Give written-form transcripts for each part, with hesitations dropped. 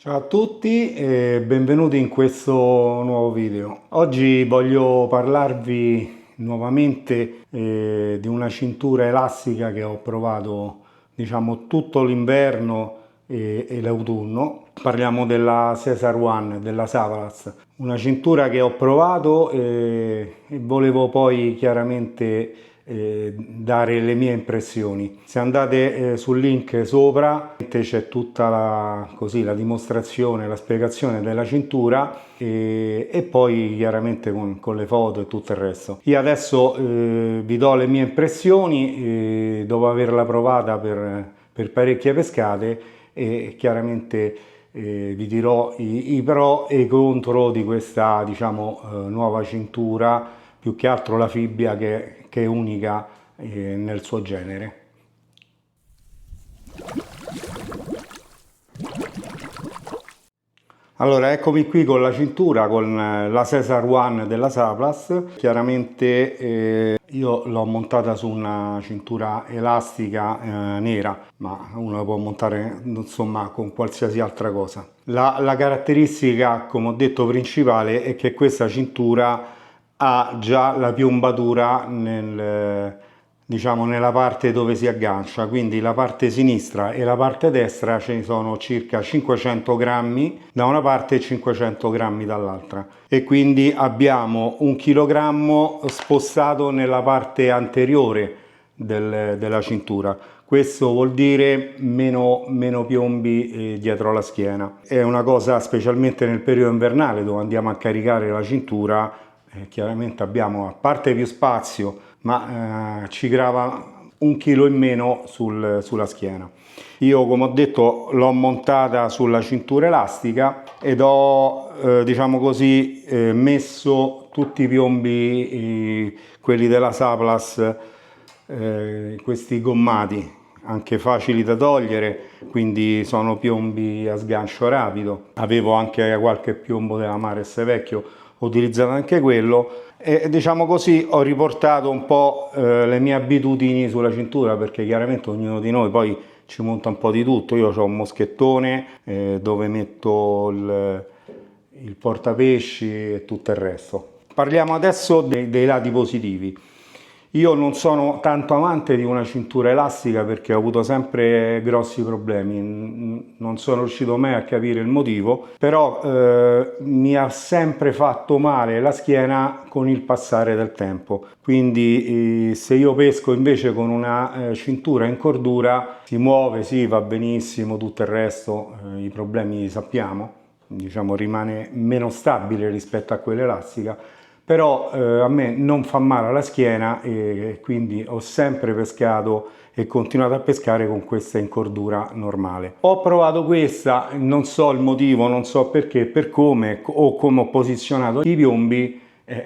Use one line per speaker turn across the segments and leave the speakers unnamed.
Ciao a tutti e benvenuti in questo nuovo video. Oggi voglio parlarvi nuovamente di una cintura elastica che ho provato, diciamo, tutto l'inverno e l'autunno. Parliamo della Cesar One, della Savas, una cintura che ho provato e volevo poi chiaramente dare le mie impressioni. Se andate sul link sopra c'è tutta la dimostrazione, la spiegazione della cintura e poi chiaramente con le foto e tutto il resto. Io adesso vi do le mie impressioni dopo averla provata per parecchie pescate e chiaramente vi dirò i pro e i contro di questa, diciamo, nuova cintura, più che altro la fibbia che è unica nel suo genere. Allora, eccomi qui con la cintura, con la Cesar One della Saplas. Chiaramente io l'ho montata su una cintura elastica nera, ma uno la può montare insomma con qualsiasi altra cosa. La caratteristica, come ho detto, principale è che questa cintura ha già la piombatura diciamo, nella parte dove si aggancia, quindi la parte sinistra e la parte destra ce ne sono circa 500 grammi da una parte e 500 grammi dall'altra, e quindi abbiamo un chilogrammo spostato nella parte anteriore della cintura. Questo vuol dire meno piombi dietro la schiena. È una cosa, specialmente nel periodo invernale dove andiamo a caricare la cintura, chiaramente abbiamo, a parte più spazio, ma ci grava un chilo in meno sulla schiena. Io, come ho detto, l'ho montata sulla cintura elastica ed ho diciamo così messo tutti i piombi, quelli della Saplas, questi gommati, anche facili da togliere, quindi sono piombi a sgancio rapido. Avevo anche qualche piombo della Mares vecchio, ho utilizzato anche quello e, diciamo così, ho riportato un po' le mie abitudini sulla cintura, perché chiaramente ognuno di noi poi ci monta un po' di tutto. Io ho un moschettone dove metto il portapesci e tutto il resto. Parliamo adesso dei lati positivi. Io non sono tanto amante di una cintura elastica perché ho avuto sempre grossi problemi, non sono riuscito mai a capire il motivo, però mi ha sempre fatto male la schiena con il passare del tempo. Quindi se io pesco invece con una cintura in cordura, si muove, sì, va benissimo, tutto il resto, i problemi li sappiamo, diciamo rimane meno stabile rispetto a quella elastica. Però a me non fa male alla schiena e quindi ho sempre pescato e continuato a pescare con questa in cordura normale. Ho provato questa, non so il motivo, non so perché, per come o come ho posizionato i piombi,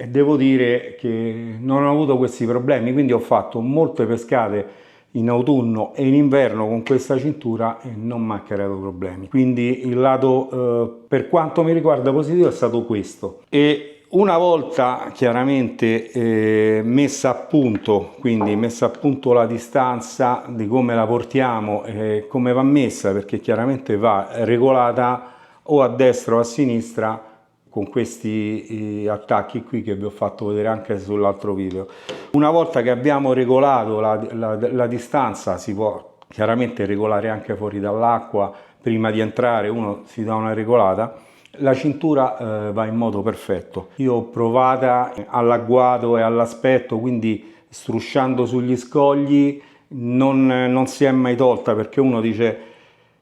devo dire che non ho avuto questi problemi, quindi ho fatto molte pescate in autunno e in inverno con questa cintura e non mi ha creato problemi. Quindi il lato per quanto mi riguarda positivo è stato questo. E una volta chiaramente messa a punto, quindi messa a punto la distanza di come la portiamo e come va messa, perché chiaramente va regolata o a destra o a sinistra con questi attacchi qui che vi ho fatto vedere anche sull'altro video. Una volta che abbiamo regolato la distanza, si può chiaramente regolare anche fuori dall'acqua, prima di entrare uno si dà una regolata. La cintura va in modo perfetto. Io ho provata all'agguato e all'aspetto, quindi strusciando sugli scogli non si è mai tolta, perché uno dice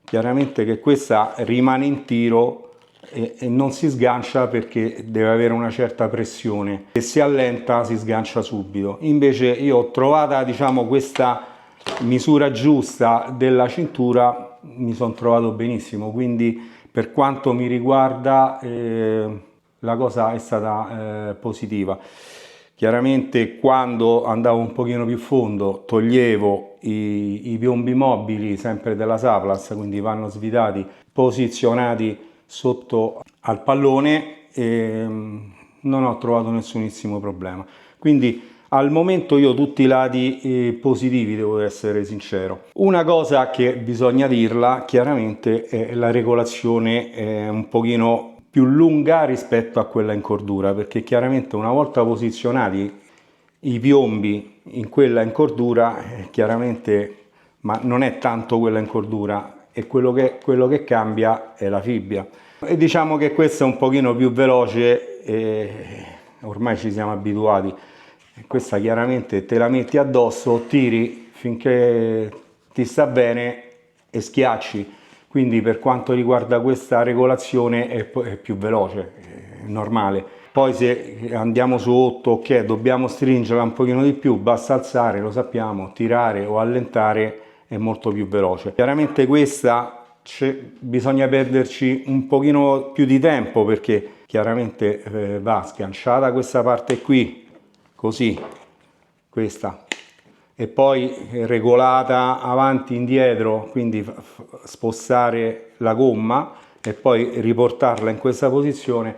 chiaramente che questa rimane in tiro e non si sgancia perché deve avere una certa pressione. Se si allenta si sgancia subito. Invece io ho trovata, diciamo, questa misura giusta della cintura, mi sono trovato benissimo, quindi per quanto mi riguarda la cosa è stata positiva. Chiaramente quando andavo un pochino più fondo toglievo i piombi mobili sempre della Saplas, quindi vanno svitati, posizionati sotto al pallone e non ho trovato nessunissimo problema. Quindi Al momento io tutti i lati positivi, devo essere sincero. Una cosa che bisogna dirla chiaramente è la regolazione è un pochino più lunga rispetto a quella in cordura, perché chiaramente una volta posizionati i piombi in quella in cordura, chiaramente, ma non è tanto quella in cordura, e quello che cambia è la fibbia. E diciamo che questa è un pochino più veloce e ormai ci siamo abituati. Questa chiaramente te la metti addosso, tiri finché ti sta bene e schiacci. Quindi per quanto riguarda questa regolazione è più veloce, è normale. Poi se andiamo su 8, ok, dobbiamo stringerla un pochino di più, basta alzare, lo sappiamo, tirare o allentare è molto più veloce. Chiaramente questa bisogna perderci un pochino più di tempo, perché chiaramente va sganciata questa parte qui, così, questa, e poi regolata avanti e indietro, quindi spostare la gomma e poi riportarla in questa posizione.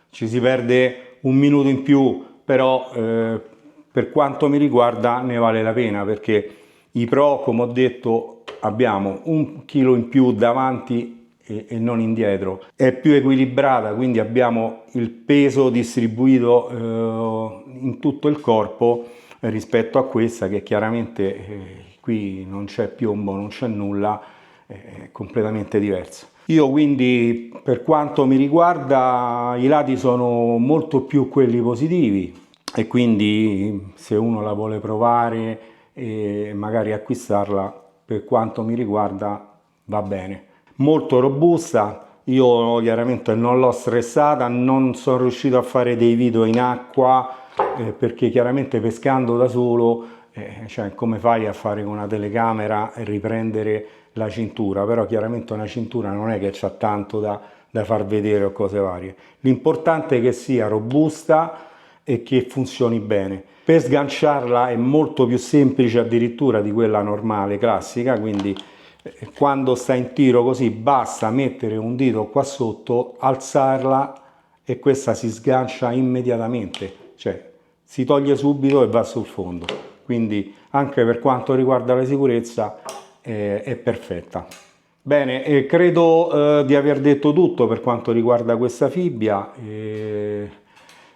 Ci si perde un minuto in più, però per quanto mi riguarda ne vale la pena, perché i pro, come ho detto, abbiamo 1 chilo in più davanti e non indietro, è più equilibrata, quindi abbiamo il peso distribuito in tutto il corpo rispetto a questa che chiaramente qui non c'è piombo, non c'è nulla, è completamente diversa. Io quindi, per quanto mi riguarda, i lati sono molto più quelli positivi, e quindi se uno la vuole provare e magari acquistarla, per quanto mi riguarda va bene. Molto robusta, io chiaramente non l'ho stressata, non sono riuscito a fare dei video in acqua perché chiaramente pescando da solo, cioè come fai a fare con una telecamera e riprendere la cintura? Però chiaramente una cintura non è che c'ha tanto da far vedere o cose varie. L'importante è che sia robusta e che funzioni bene. Per sganciarla è molto più semplice addirittura di quella normale, classica, quindi quando sta in tiro così basta mettere un dito qua sotto, alzarla e questa si sgancia immediatamente, cioè si toglie subito e va sul fondo. Quindi anche per quanto riguarda la sicurezza è perfetta. Bene, credo di aver detto tutto per quanto riguarda questa fibbia.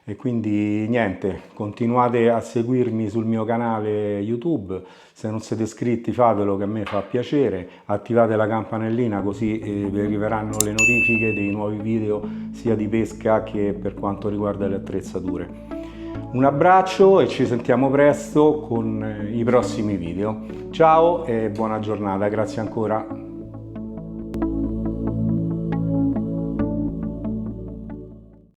E quindi niente, continuate a seguirmi sul mio canale YouTube, se non siete iscritti fatelo, che a me fa piacere, attivate la campanellina così vi arriveranno le notifiche dei nuovi video sia di pesca che per quanto riguarda le attrezzature. Un abbraccio e ci sentiamo presto con i prossimi video. Ciao e buona giornata, grazie ancora.